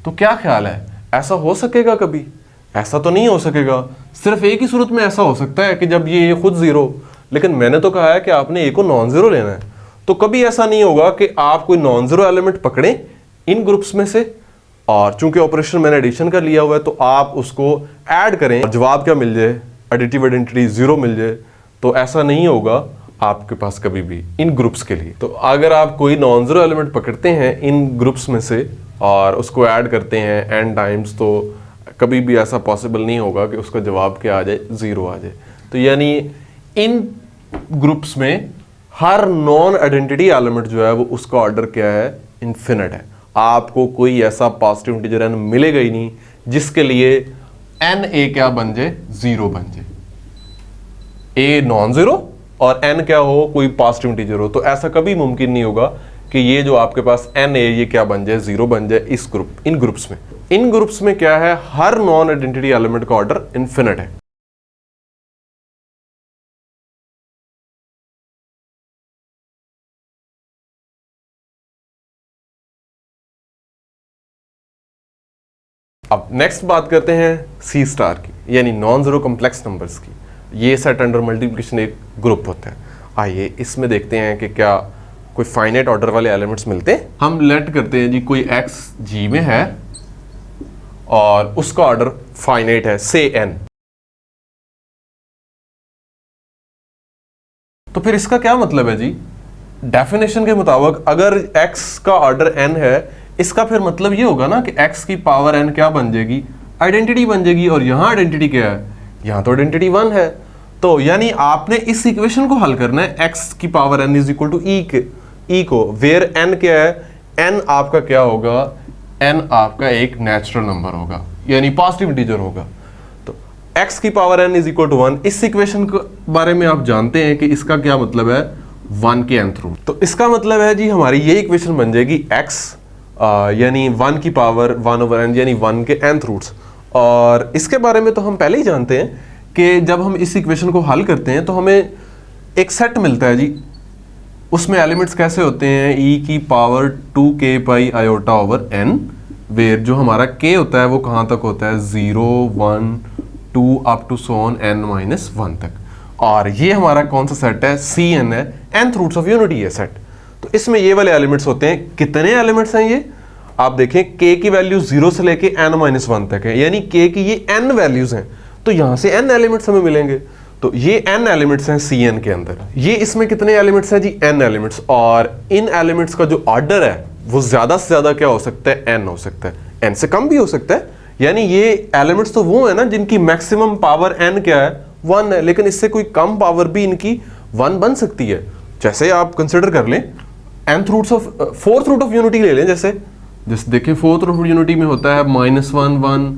Speaker 1: तो क्या ख्याल है, ऐसा हो सकेगा कभी? ऐसा तो नहीं हो सकेगा। सिर्फ एक ही सूरत में ऐसा हो सकता है कि जब ये खुद 0, लेकिन मैंने तो कहा है कि आपने A को नॉन ज़ीरो लेना है। तो कभी ऐसा नहीं होगा कि आप कोई नॉन ज़ीरो एलिमेंट पकड़ें इन ग्रुप्स में से, और चूंकि ऑपरेशन मैंने एडिशन कर लिया हुआ है तो आप उसको ऐड करें और जवाब क्या मिल जाए? एडिटिव आइडेंटिटी 0 मिल जाए। तो ऐसा नहीं होगा आपके पास कभी भी इन ग्रुप्स के लिए। तो अगर आप कोई नॉन ज़ीरो एलिमेंट पकड़ते हैं इन ग्रुप्स में से और उसको ऐड करते हैं n टाइम्स, तो कभी भी ऐसा पॉसिबल नहीं होगा कि उसका जवाब क्या आ जाए? 0 आ जाए। तो यानी इन ग्रुप्स में हर नॉन आइडेंटिटी एलिमेंट जो है वो उसका ऑर्डर क्या है? इन्फिनिट है। आपको कोई ऐसा पॉजिटिव इंटीजर n मिलेगा ही नहीं जिसके लिए n a क्या बन जाए? 0 बन जाए। a नॉन ज़ीरो और n क्या हो? कोई पॉजिटिव इंटीजर हो। तो ऐसा कभी मुमकिन नहीं होगा कि ये जो आपके पास n a ये क्या बन जाए? 0 बन जाए इस ग्रुप, इन ग्रुप्स में। इन ग्रुप्स में क्या है? हर नॉन आइडेंटिटी एलिमेंट का ऑर्डर इन्फिनिट है। अब नेक्स्ट बात करते हैं C स्टार की, यानी नॉन जीरो कॉम्प्लेक्स नंबर्स की। ये सेट अंडर मल्टीप्लिकेशन एक ग्रुप होता है। आइए इसमें देखते हैं कि क्या कोई फाइनाइट ऑर्डर वाले एलिमेंट्स मिलते हैं। हम लेट करते हैं जी कोई x G में है और उसका ऑर्डर फाइनाइट है से n। तो फिर इसका क्या मतलब है जी? डेफिनेशन के मुताबिक अगर x का ऑर्डर n है, इसका फिर मतलब ये होगा ना कि x की पावर n क्या बन जाएगी? आइडेंटिटी बन जाएगी। और यहां आइडेंटिटी क्या है? यहां तो आइडेंटिटी 1 है। तो यानी आपने इस इक्वेशन को हल करना है x की power n is equal to e को, वेयर n क्या है? n आपका क्या होगा? n आपका एक नेचुरल नंबर होगा, यानी पॉजिटिव इंटीजर होगा। तो x की power n is equal to 1, इस इक्वेशन के बारे में आप जानते हैं कि इसका क्या मतलब है? 1 के nth रूट। तो इसका मतलब है जी हमारी ये इक्वेशन बन जाएगी x यानी 1 की पावर 1/n यानी 1 के nth रूट्स। और इसके बारे में तो हम पहले ही जानते हैं कि जब हम इस इक्वेशन को हल करते हैं तो हमें एक सेट मिलता है जी, उसमें एलिमेंट्स कैसे होते हैं? e की power 2k pi iota over n, where जो हमारा k होता है वो कहाँ तक होता है? 0 1 2 up to so on n minus 1 तक। और ये हमारा कौन सा सेट है? Cn है, nth रूट्स ऑफ यूनिटी है सेट। तो इसमें ये वाले एलिमेंट्स होते हैं। कितने एलिमेंट्स हैं ये? आप देखें k की वैल्यू 0 से लेके n माइनस 1 तक है, यानी k की ये n वैल्यूज हैं। तो यहां से n एलिमेंट्स हमें मिलेंगे। तो ये n एलिमेंट्स हैं Cn के अंदर। ये इसमें कितने एलिमेंट्स हैं जी? n elements. और इन एलिमेंट्स का जो ऑर्डर है वो ज्यादा से ज्यादा क्या हो सकता है? n हो सकता है, n से कम भी हो सकता है। यानी ये एलिमेंट्स तो वो है ना जिनकी मैक्सिमम पावर n क्या है? 1 है, लेकिन इससे कोई कम पावर भी इनकी 1 बन सकती है। जैसे आप कंसिडर कर लें nth roots of fourth root of unity ले लें। जैसे देखें फोर्थ रूट ऑफ यूनिटी में होता है -1 1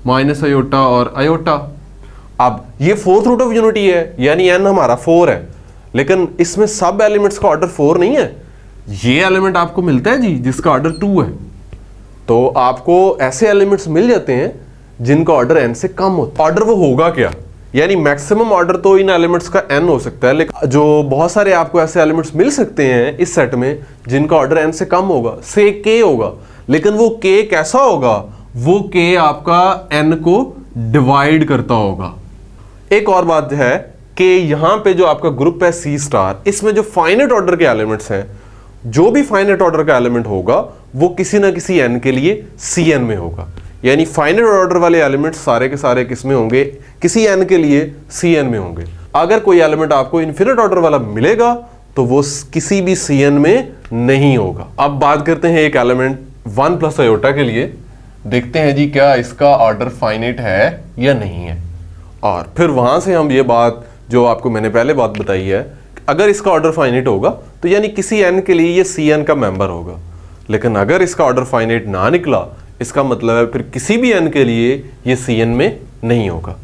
Speaker 1: माइनस आयोटा और आयोटा। अब ये फोर्थ रूट ऑफ यूनिटी है यानी n हमारा 4 है, लेकिन इसमें सब एलिमेंट्स का ऑर्डर 4 नहीं है। ये एलिमेंट आपको मिलता है जी जिसका ऑर्डर 2 है। तो आपको ऐसे एलिमेंट्स मिल जाते हैं जिनका ऑर्डर n से कम होता है। ऑर्डर वो होगा क्या? यानी मैक्सिमम ऑर्डर तो इन एलिमेंट्स का n हो सकता है, लेकिन जो बहुत सारे आपको ऐसे एलिमेंट्स मिल सकते हैं इस सेट में जिनका ऑर्डर n से कम होगा, से k होगा। लेकिन वो k कैसा होगा? वो k आपका n को डिवाइड करता होगा। एक और बात है कि यहां पे जो आपका ग्रुप है C स्टार, इसमें जो फाइनाइट ऑर्डर के एलिमेंट्स हैं, जो भी फाइनाइट ऑर्डर का एलिमेंट होगा वो किसी ना किसी n के लिए Cn में होगा। यानी फाइनाइट ऑर्डर वाले एलिमेंट्स सारे के सारे किस में होंगे? किसी n के लिए Cn में होंगे। अगर कोई एलिमेंट आपको इन्फिनिट ऑर्डर वाला मिलेगा तो वो किसी भी Cn में नहीं होगा। अब बात करते हैं एक एलिमेंट 1 प्लस आयोटा के लिए। देखते हैं जी क्या इसका ऑर्डर फाइनाइट है या नहीं है। और फिर वहां से हम ये बात जो आपको मैंने पहले बात बताई है, अगर इसका ऑर्डर फाइनाइट होगा तो यानी किसी n के लिए ये Cn का मेंबर होगा। लेकिन अगर इसका ऑर्डर फाइनाइट ना निकला, इसका मतलब है फिर किसी भी n के लिए ये Cn में नहीं होगा।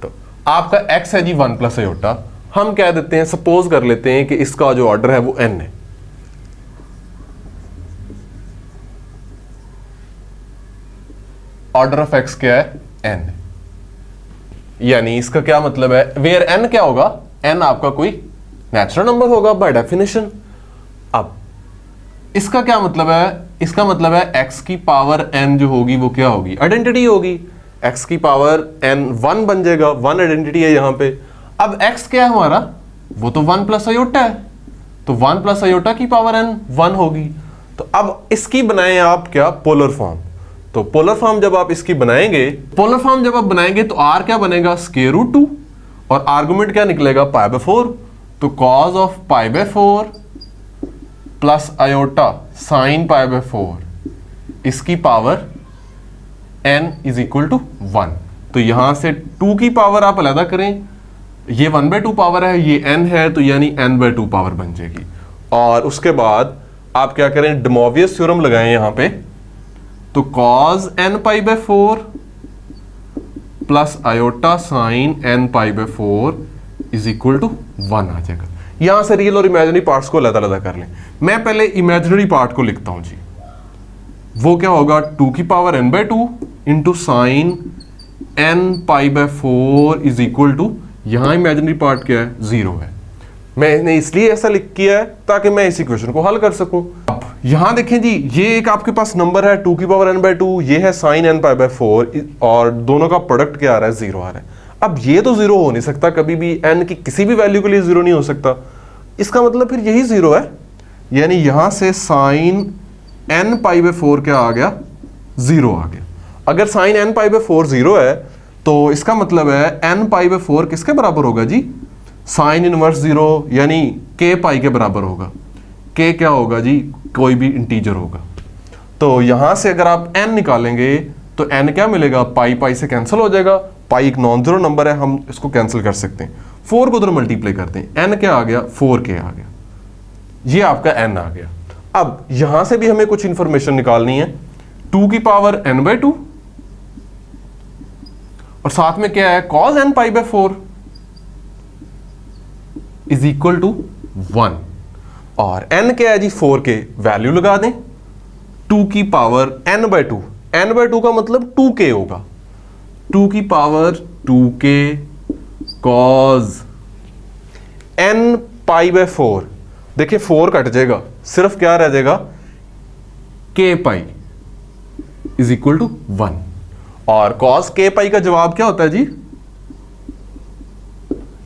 Speaker 1: तो आपका x है जी 1 प्लस आयोटा। हम कह देते हैं, सपोज कर लेते हैं कि इसका जो ऑर्डर है वो n है। ऑर्डर ऑफ x क्या है? n। यानी इसका क्या मतलब है? वेयर n क्या होगा? n आपका कोई नेचुरल नंबर होगा बाय डेफिनेशन। अब इसका क्या मतलब है? इसका मतलब है x की पावर n जो होगी वो क्या होगी? आइडेंटिटी होगी। x की पावर n 1 बन जाएगा, 1 आइडेंटिटी है यहां पे। अब x क्या है हमारा? वो तो 1 प्लस आयोटा है, तो 1 प्लस आयोटा की पावर n 1 होगी। तो अब इसकी बनाएं आप क्या? Polar form. तो पोलर फॉर्म जब आप इसकी बनाएंगे, तो r क्या बनेगा? स्क्वायर रूट 2 और आर्गुमेंट क्या निकलेगा? π/4। तो cos of π/4 plus iota sine π/4 इसकी power n is equal to 1। तो यहां से 2 की पावर आप अलग करें, ये 1/2 पावर है, ये n है, तो यानी n/2 पावर बन जाएगी। और उसके बाद आप क्या करें? डे मोवियस थ्योरम लगाएं यहां पे। तो cos n π/4 plus iota sine n π/4 is equal to 1 आ जाएगा। यहां से रियल और इमेजिनरी पार्ट्स को अलग अलग कर लें। मैं पहले इमेजिनरी पार्ट को लिखता हूं जी। वो क्या होगा? 2 की power n/2 into sine n π/4 is equal to, यहां इमेजिनरी पार्ट क्या है? 0 है। मैंने इसलिए ऐसा लिख किया है ताकि मैं इस इक्वेशन को हल कर सकूं। अब यहां देखें जी, ये एक आपके पास नंबर है 2 की पावर n/2, ये है साइन n π/4 और दोनों का प्रोडक्ट क्या आ रहा है? 0 आ रहा है। अब ये तो 0 हो नहीं सकता कभी भी, n की किसी भी वैल्यू के लिए 0 नहीं हो सकता। इसका मतलब फिर यही 0 है, यानी यहां से साइन n π/4 क्या आ गया? 0 आ गया। अगर साइन n पाई बाय 4 0 है तो इसका मतलब है n पाई बाय 4 किसके बराबर होगा जी? साइन इनवर्स 0 यानी k पाई के बराबर होगा। k क्या होगा जी? कोई भी इंटीजर होगा। तो यहां से अगर आप n निकालेंगे तो n क्या मिलेगा? पाई पाई से कैंसिल हो जाएगा। पाई एक नॉन जीरो नंबर है, हम इसको कैंसिल कर सकते हैं। 4 को उधर मल्टीप्लाई करते हैं, n क्या आ गया? 4k आ गया। ये आपका n आ गया। अब यहां से भी हमें कुछ इंफॉर्मेशन निकालनी है। 2 की पावर n बाय 2 और साथ में क्या है? cos n pi by 4 is equal to 1 और n क्या है जी? 4k। वैल्यू लगा दें। 2 की power n by 2, n by 2 का मतलब 2k होगा। 2 की power 2k cos n pi by 4, देखिए 4 कट जाएगा, सिर्फ क्या रह जाएगा? k pi is equal to 1 और cos k पाई का जवाब क्या होता है जी?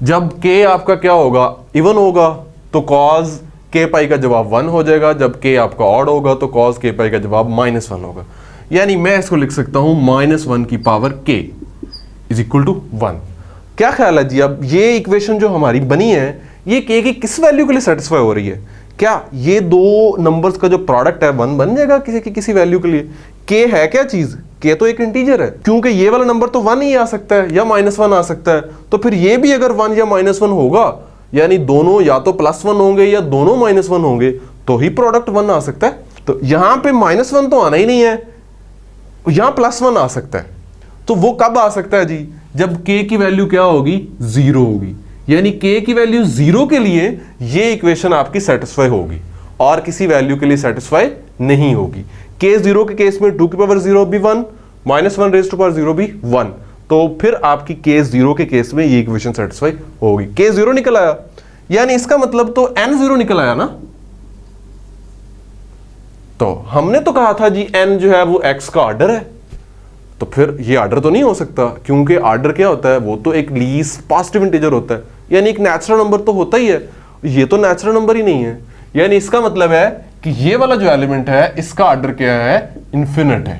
Speaker 1: जब k आपका क्या होगा? इवन होगा तो cos k पाई का जवाब 1 हो जाएगा। जब k आपका ऑड होगा तो cos k पाई का जवाब -1 होगा। यानी मैं इसको लिख सकता हूं -1 की power k is equal to 1। क्या ख्याल है जी? अब ये इक्वेशन जो हमारी बनी है ये k की किस वैल्यू के लिए सेटिस्फाई हो रही है? क्या ये दो नंबर्स का जो प्रोडक्ट है 1 बन जाएगा किसी वैल्यू के लिए? k है क्या चीज? k तो एक इंटीजर है, क्योंकि ये वाला नंबर तो 1 ही आ सकता है या -1 आ सकता है। तो फिर ये भी अगर 1 या -1 होगा, यानी दोनों या तो +1 होंगे या दोनों -1 होंगे, तो ही प्रोडक्ट 1 आ सकता है। तो यहां पे -1 तो आना ही नहीं है, यहां +1 आ सकता है। तो वो कब आ सकता है जी? जब k की वैल्यू क्या होगी? 0 होगी। यानी k की वैल्यू 0 के लिए ये इक्वेशन आपकी सेटिस्फाई होगी और किसी वैल्यू के लिए सेटिस्फाई नहीं होगी। k 0 के केस में 2 की पावर 0 भी 1, -1 रेज़ टू पावर 0 भी 1, तो फिर आपकी k 0 के केस में ये इक्वेशन सेटिस्फाई होगी। k 0 निकल आया, यानी इसका मतलब तो n 0 निकल आया ना। तो हमने तो कहा था जी n जो है वो x का ऑर्डर है, तो फिर ये ऑर्डर तो नहीं हो सकता, क्योंकि ऑर्डर क्या होता है? वो तो एक लीस्ट पॉजिटिव इंटीजर होता है, यानी एक नेचुरल नंबर तो होता ही है। ये तो नेचुरल नंबर ही नहीं है, यानी इसका मतलब है कि ये वाला जो एलिमेंट है इसका ऑर्डर क्या है? इन्फिनिट है।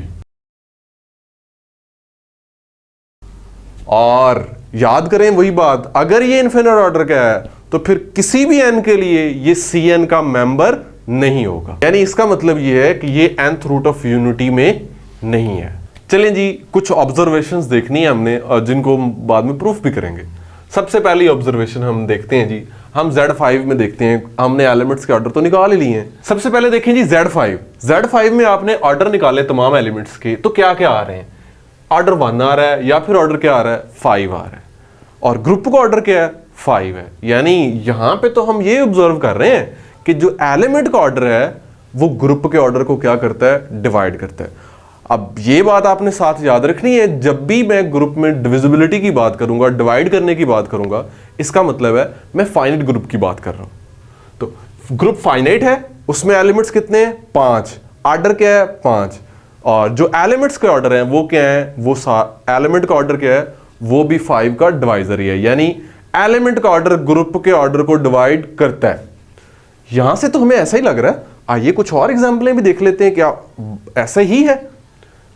Speaker 1: और याद करें वही बात, अगर ये इन्फिनिट ऑर्डर का है तो फिर किसी भी n के लिए ये Cn का मेंबर नहीं होगा। यानी इसका मतलब ये है कि ये nth रूट ऑफ यूनिटी में नहीं है। चलिए जी, कुछ ऑब्जर्वेशंस देखनी है हमने और जिनको बाद में प्रूफ भी करेंगे। सबसे पहली ऑब्जर्वेशन हम देखते हैं जी, हम Z5 में देखते हैं। हमने एलिमेंट्स के ऑर्डर तो निकाल ही लिए हैं। सबसे पहले देखें जी Z5 में आपने ऑर्डर निकाले तमाम एलिमेंट्स के, तो क्या क्या आ रहे हैं? ऑर्डर 1 आ रहा है या फिर ऑर्डर क्या आ रहा है? 5 आ रहा है। और ग्रुप का ऑर्डर क्या है? 5 है। यानी यहां पे तो हम ये ऑब्जर्व कर रहे हैं कि जो एलिमेंट का ऑर्डर है वो ग्रुप के ऑर्डर को क्या करता है? डिवाइड करता है। अब ये बात आपने साथ याद रखनी है, जब भी मैं ग्रुप में डिविजिबिलिटी की बात करूंगा, डिवाइड करने की बात करूंगा, इसका मतलब है मैं फाइनाइट ग्रुप की बात कर रहा हूं। तो ग्रुप फाइनाइट है, उसमें एलिमेंट्स कितने हैं? 5। ऑर्डर क्या है? 5। और जो एलिमेंट्स के ऑर्डर हैं वो क्या है? वो एलिमेंट का ऑर्डर क्या है? वो भी 5 का डिवाइजर ही है। यानी एलिमेंट का ऑर्डर ग्रुप के ऑर्डर को डिवाइड करता है। यहां से तो हमें ऐसा ही लग रहा है। आइए कुछ और एग्जाम्पलें भी देख लेते हैं, क्या ऐसा ही है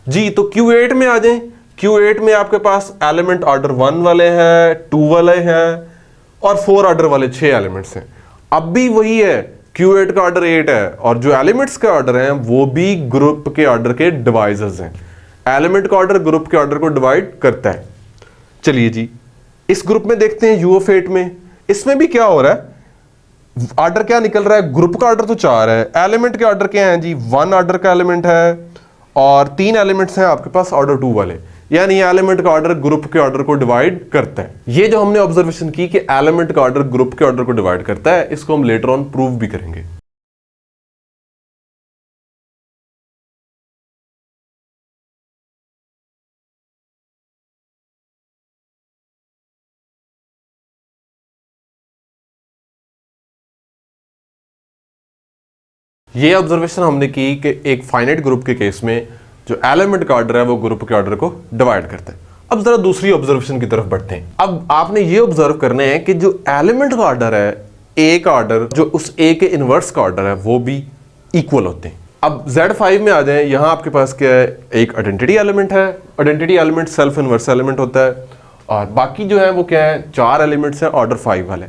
Speaker 1: जी? तो Q8 में आ जाएं। Q8 में आपके पास एलिमेंट ऑर्डर 1 वाले हैं, 2 वाले हैं और 4 ऑर्डर वाले 6 एलिमेंट्स हैं। अब भी वही है, Q8 का ऑर्डर 8 है और जो एलिमेंट्स के ऑर्डर हैं वो भी ग्रुप के ऑर्डर के डिवाइजर्स हैं। एलिमेंट का ऑर्डर ग्रुप के ऑर्डर को डिवाइड करता है। चलिए जी, इस ग्रुप में देखते हैं U8 में। इसमें भी क्या हो रहा है? ऑर्डर क्या निकल रहा है? ग्रुप का ऑर्डर तो 4 है, एलिमेंट के ऑर्डर क्या है जी? 1 ऑर्डर का एलिमेंट है और 3 एलिमेंट्स हैं आपके पास ऑर्डर 2 वाले। यानी एलिमेंट का ऑर्डर ग्रुप के ऑर्डर को डिवाइड करता है। ये जो हमने ऑब्जर्वेशन की कि एलिमेंट का ऑर्डर ग्रुप के ऑर्डर को डिवाइड करता है, इसको हम लेटर ऑन प्रूव भी करेंगे। ये ऑब्जर्वेशन हमने की कि एक फाइनाइट ग्रुप के केस में जो एलिमेंट का ऑर्डर है वो ग्रुप के ऑर्डर को डिवाइड करता है। अब जरा दूसरी ऑब्जर्वेशन की तरफ बढ़ते हैं। अब आपने ये ऑब्जर्व करना है कि जो एलिमेंट का ऑर्डर है, ए का ऑर्डर जो उस ए के इनवर्स का ऑर्डर है, वो भी इक्वल होते हैं। अब Z5 में आ जाएं, यहाँ आपके पास क्या है, एक आइडेंटिटी एलिमेंट है। Identity element self inverse element होता है, और बाकी जो है वो क्या है, 4 एलिमेंट्स हैं ऑर्डर 5 वाले।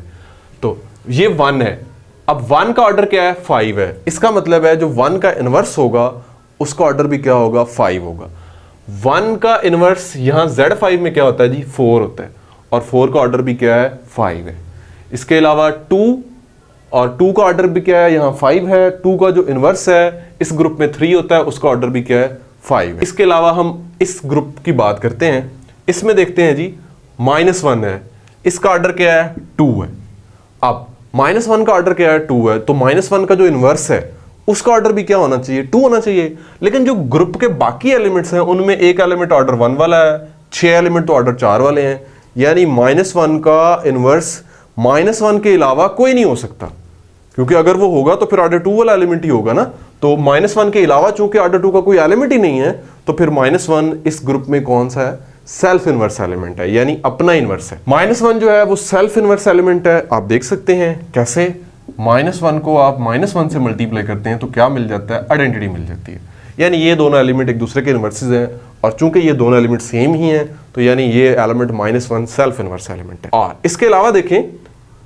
Speaker 1: तो ये 1 है, अब 1 का ऑर्डर क्या है, 5 है। इसका मतलब है जो 1 का इन्वर्स होगा उसका ऑर्डर भी क्या होगा, 5 होगा। 1 का इन्वर्स यहाँ Z5 में क्या होता है जी, 4 होता है, और 4 का ऑर्डर भी क्या है, 5 है। इसके अलावा 2, और 2 का ऑर्डर भी क्या है, यहाँ 5 है। 2 का जो इन्वर्स है इस ग्रुप में 3 होता है, उसका ऑर्डर भी क्या है, 5 है। इसके अलावा हम इस ग्रुप की बात करते हैं, इसमें देखते हैं जी -1 है, इसका ऑर्डर क्या है, 2 है। अब -1 का ऑर्डर क्या है, 2 है, तो -1 का जो इन्वर्स है उसका ऑर्डर भी क्या होना चाहिए, 2 होना चाहिए। लेकिन जो ग्रुप के बाकी एलिमेंट्स हैं उनमें एक एलिमेंट ऑर्डर 1 वाला है, 6 एलिमेंट तो ऑर्डर 4 वाले हैं, यानी -1 का इन्वर्स -1 के अलावा कोई नहीं हो सकता, क्योंकि अगर वो होगा तो फिर ऑर्डर 2 वाला एलिमेंट ही होगा ना। तो -1 के अलावा चूंकि ऑर्डर 2 का कोई एलिमेंट ही नहीं है, तो फिर -1 इस ग्रुप में कौन सा है, सेल्फ इन्वर्स एलिमेंट है, यानी अपना इन्वर्स है। -1 जो है वो सेल्फ इन्वर्स एलिमेंट है। आप देख सकते हैं कैसे, -1 को आप -1 से मल्टीप्लाई करते हैं तो क्या मिल जाता है, आइडेंटिटी मिल जाती है। यानी ये दोनों एलिमेंट एक दूसरे के इन्वर्सेस हैं, और चूंकि ये दोनों एलिमेंट सेम ही हैं तो यानी ये एलिमेंट -1 सेल्फ इन्वर्स एलिमेंट है। और इसके अलावा देखें,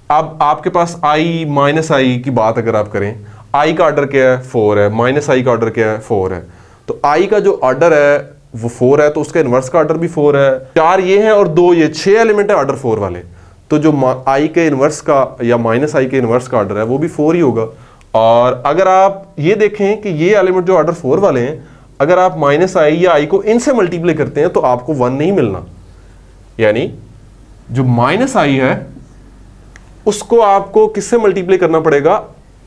Speaker 1: अब आपके पास i -i की बात अगर आप करें, i का ऑर्डर क्या है, 4 है, -i का ऑर्डर क्या है, 4 है। तो i का जो ऑर्डर है वो 4 है, तो उसका इन्वर्स का ऑर्डर भी 4 है। 4 ये हैं और 2 ये, 6 एलिमेंट है ऑर्डर 4 वाले, तो जो i के इन्वर्स का या -i के इन्वर्स का ऑर्डर है वो भी 4 ही होगा। और अगर आप ये देखें कि ये एलिमेंट जो ऑर्डर 4 वाले हैं, अगर आप -i या i को इनसे मल्टीप्लाई करते हैं तो आपको 1 नहीं मिलना, यानी जो -i है उसको आपको किससे मल्टीप्लाई करना पड़ेगा,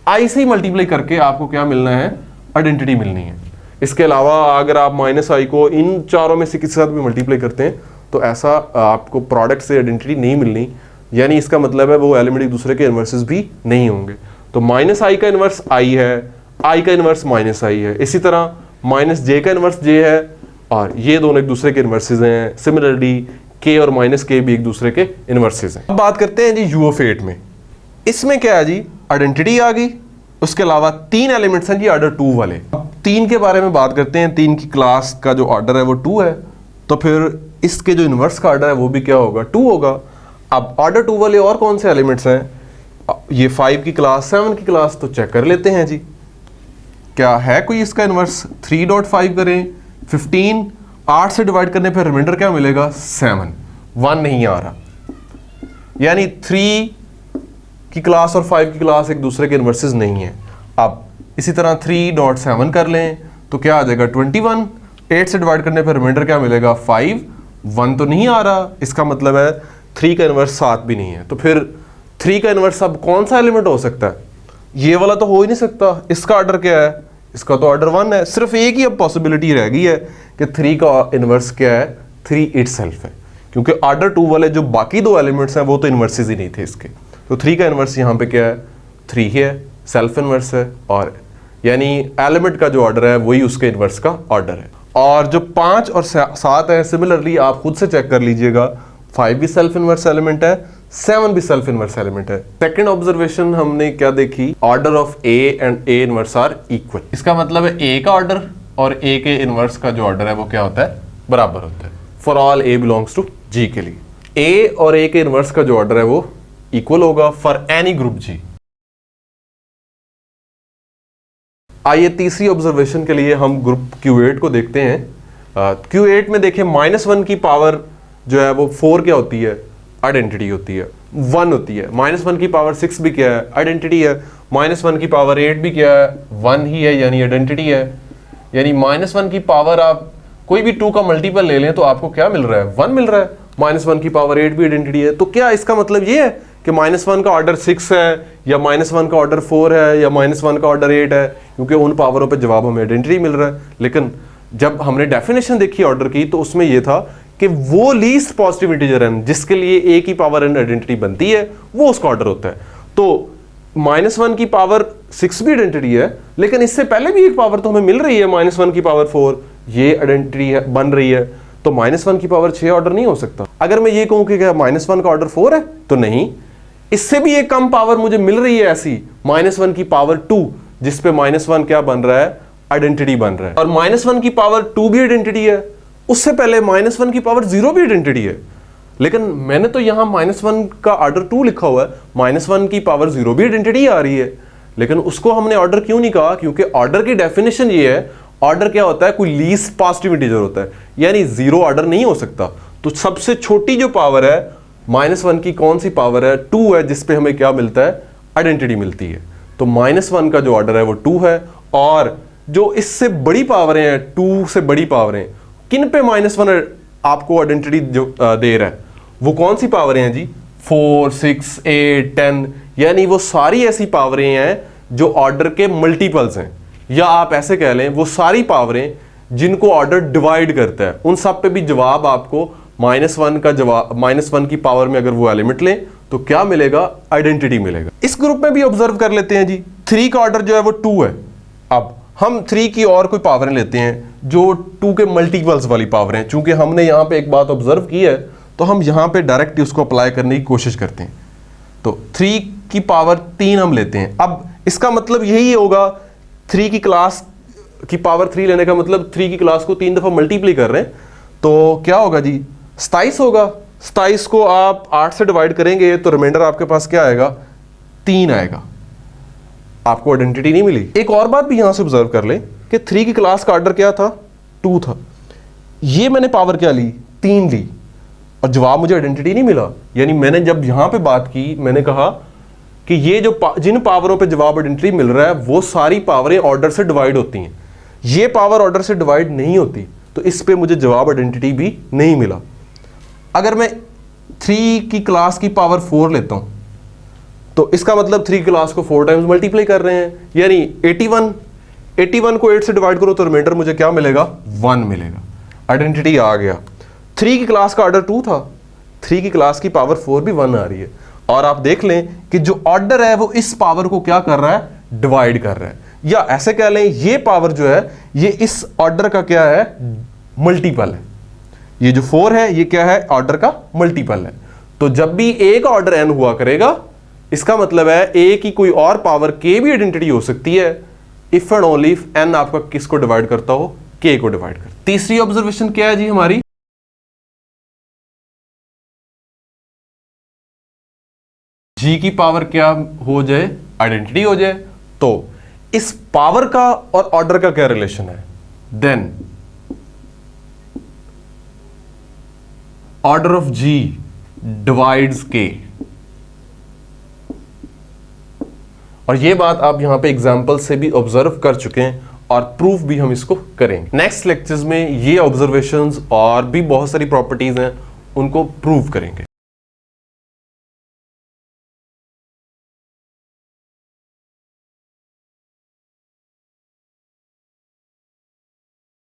Speaker 1: i से ही मल्टीप्लाई करके आपको क्या मिलना है, आइडेंटिटी मिलनी है। इसके अलावा अगर आप -i को इन चारों में से किसी के साथ भी मल्टीप्लाई करते हैं तो ऐसा आपको प्रोडक्ट से आइडेंटिटी नहीं मिलनी, यानी इसका मतलब है वो एलिमेंट एक दूसरे के इन्वर्सेस भी नहीं होंगे। तो -i का इन्वर्स i है, i का इन्वर्स -i है, इसी तरह -j का इन्वर्स j है, और ये दोनों एक दूसरे के इन्वर्सेस हैं। सिमिलरली k और -k भी एक दूसरे के इन्वर्सेस हैं। अब बात करते हैं जी u ऑफ 8 में। इसमें क्या है जी, आइडेंटिटी आ गई, उसके अलावा 3 एलिमेंट्स हैं जी ऑर्डर 2 वाले। अब 3 के बारे में बात करते हैं, 3 की क्लास का जो ऑर्डर है वो 2 है, तो फिर इसके जो इन्वर्स का ऑर्डर है वो भी क्या होगा, 2 होगा। अब ऑर्डर 2 वाले और कौन से एलिमेंट्स हैं, ये 5 की क्लास, 7 की क्लास, तो चेक कर लेते हैं जी क्या है कोई इसका इन्वर्स। 3.5 करें, 15 8 से डिवाइड करने पर रिमाइंडर क्या मिलेगा, 7, 1 नहीं आ रहा, यानी 3 की क्लास और 5 की क्लास एक दूसरे के इन्वर्सेस नहीं है। अब इसी तरह 3.7 कर लें तो क्या आ जाएगा, 21, 8 से डिवाइड करने पर रिमाइंडर क्या मिलेगा, 5, 1 तो नहीं आ रहा, इसका मतलब है 3 का इन्वर्स 7 भी नहीं है। तो फिर 3 का इन्वर्स अब कौन सा एलिमेंट हो सकता है, ये वाला तो हो ही नहीं सकता, इसका ऑर्डर क्या है, इसका तो ऑर्डर 1 है। सिर्फ एक ही अब पॉसिबिलिटी रह गई है कि 3 का इन्वर्स क्या है, 3 इटसेल्फ है, क्योंकि ऑर्डर 2 वाले जो बाकी 2 एलिमेंट्स हैं वो तो इन्वर्सेस ही नहीं थे इसके। तो 3 का इन्वर्स यहाँ पे क्या है, 3 ही है, सेल्फ इन्वर्स है, और यानी एलिमेंट का जो ऑर्डर है वही उसके इन्वर्स का ऑर्डर है। और जो 5 और 7 है, सिमिलरली आप खुद से चेक कर लीजिएगा, 5 भी सेल्फ इन्वर्स एलिमेंट है, 7 भी सेल्फ इन्वर्स एलिमेंट है। सेकंड ऑब्जर्वेशन हमने क्या देखी, order of A and A inverse are equal. इसका मतलब है ए का ऑर्डर और ए के इन्वर्स का जो ऑर्डर है वो क्या होता है, बराबर होता है, for all A belongs to G के लिए। ए और ए के इन्वर्स का जो ऑर्डर है वो इक्वल होगा फॉर एनी ग्रुप जी। आइए तीसरी ऑब्जर्वेशन के लिए हम ग्रुप Q8 को देखते हैं। Q8 में देखें, -1 की पावर जो है वो 4 क्या होती है, आइडेंटिटी होती है, 1 होती है। -1 की पावर 6 भी क्या है, आइडेंटिटी है। -1 की पावर 8 भी क्या है, 1 ही है, यानी आइडेंटिटी है। यानी -1 की पावर आप कोई भी 2 का मल्टीपल ले लें तो आपको क्या मिल रहा है, 1 मिल रहा है। -1 की पावर 8 भी आइडेंटिटी है। तो क्या इसका मतलब ये है कि -1 का ऑर्डर 6 है, या -1 का ऑर्डर 4 है, या -1 का ऑर्डर 8 है, क्योंकि उन पावरों पे जवाब हमें आइडेंटिटी मिल रहा है। लेकिन जब हमने डेफिनेशन देखी ऑर्डर की तो उसमें यह था कि वो लीस्ट पॉजिटिव इंटीजर n जिसके लिए a की पावर n आइडेंटिटी बनती है वो उसका ऑर्डर होता है। तो -1 की पावर 6 भी आइडेंटिटी है, लेकिन इससे पहले भी एक पावर तो हमें मिल रही है, -1 की पावर 4, ये आइडेंटिटी है, बन रही है। तो -1 की पावर 6 ऑर्डर नहीं हो सकता। अगर मैं ये कहूं कि क्या -1 का ऑर्डर 4 है, तो नहीं, इससे भी एक कम पावर मुझे मिल रही है ऐसी, -1 की पावर 2, जिस पे -1 क्या बन रहा है, आइडेंटिटी बन रहा है। और -1 की पावर 2 भी आइडेंटिटी है, उससे पहले -1 की पावर 0 भी आइडेंटिटी है। लेकिन मैंने तो यहां -1 का ऑर्डर 2 लिखा हुआ है, -1 की पावर 0 भी आइडेंटिटी आ रही है, लेकिन उसको हमने ऑर्डर क्यों नहीं कहा? क्योंकि ऑर्डर की डेफिनेशन ये है, ऑर्डर क्या होता है? कोई लीस्ट पॉजिटिव इंटीजर होता है, यानी 0 ऑर्डर नहीं हो सकता। तो सबसे छोटी जो पावर है -1 की, कौन सी पावर है? 2 है, जिसपे हमें क्या मिलता है? आइडेंटिटी मिलती है। तो -1 का जो ऑर्डर है वो 2 है। और जो इससे बड़ी पावरें हैं, 2 से बड़ी पावरें, किन पे -1 आपको आइडेंटिटी जो दे रहा है, वो कौन सी पावरें हैं जी? 4, 6, 8, 10, यानी वो सारी ऐसी पावरें हैं जो ऑर्डर के मल्टीपल्स हैं, या आप ऐसे कह लें वो सारी पावरें जिनको ऑर्डर डिवाइड करता है। उन सब पे भी जवाब आपको -1 का जवाब, -1 की पावर में अगर वो एलिमेंट लें तो क्या मिलेगा? आइडेंटिटी मिलेगा। इस ग्रुप में भी ऑब्जर्व कर लेते हैं जी, 3 का ऑर्डर जो है वो 2 है। अब हम 3 की और कोई पावरें लेते हैं जो 2 के मल्टीपल्स वाली पावरें हैं। चूंकि हमने यहां पे एक बात ऑब्जर्व की है, तो हम यहां पे डायरेक्ट उसको अप्लाई करने की कोशिश करते हैं। तो 3 की पावर 3 हम लेते हैं। अब इसका मतलब यही होगा, 3 की क्लास की पावर 3 लेने का मतलब 3 की क्लास को 3 दफा मल्टीप्लाई कर रहे हैं, तो क्या होगा जी? 27 होगा। 27 को आप 8 से डिवाइड करेंगे तो रिमाइंडर आपके पास क्या आएगा? 3 आएगा। आपको आइडेंटिटी नहीं मिली। एक और बात भी यहां से ऑब्जर्व कर लें कि 3 की क्लास का ऑर्डर क्या था? 2 था। ये मैंने पावर क्या ली? 3 ली, और जवाब मुझे आइडेंटिटी नहीं मिला। यानी मैंने जब यहां पे बात की, मैंने कहा कि ये जो जिन पावरों पे जवाब आइडेंटिटी मिल रहा है वो सारी पावरें ऑर्डर से डिवाइड होती हैं, ये पावर ऑर्डर से डिवाइड नहीं होती, तो इस पे मुझे जवाब आइडेंटिटी भी नहीं मिला। अगर मैं 3 की क्लास की पावर 4 लेता हूं तो इसका मतलब 3 क्लास को 4 टाइम्स मल्टीप्लाई कर रहे हैं, यानी 81 को 8 से डिवाइड करो तो रिमाइंडर मुझे क्या मिलेगा? 1 मिलेगा। आइडेंटिटी आ गया। 3 की क्लास का ऑर्डर 2 था, 3 की क्लास की पावर 4 भी 1 आ रही है। और आप देख लें कि जो ऑर्डर है वो इस पावर को क्या कर रहा है? डिवाइड कर रहा है। या ऐसे कह लें, ये पावर जो है ये इस ऑर्डर का क्या है? मल्टीपल है। ये जो 4 है ये क्या है? ऑर्डर का मल्टीपल है। तो जब भी a का ऑर्डर n हुआ करेगा, इसका मतलब है a की कोई और पावर k भी आइडेंटिटी हो सकती है, if and only if n आपका किसको डिवाइड करता हो? k को डिवाइड करता। तीसरी ऑब्जर्वेशन क्या है जी हमारी? g की पावर क्या हो जाए? आइडेंटिटी हो जाए। तो इस पावर का और ऑर्डर का क्या रिलेशन है? Then order of g divides k। और ये बात आप यहां पे एग्जांपल से भी ऑब्जर्व कर चुके हैं और प्रूफ भी हम इसको करेंगे। नेक्स्ट लेक्चर्स में ये ऑब्जर्वेशंस और भी बहुत सारी प्रॉपर्टीज हैं, उनको प्रूव करेंगे।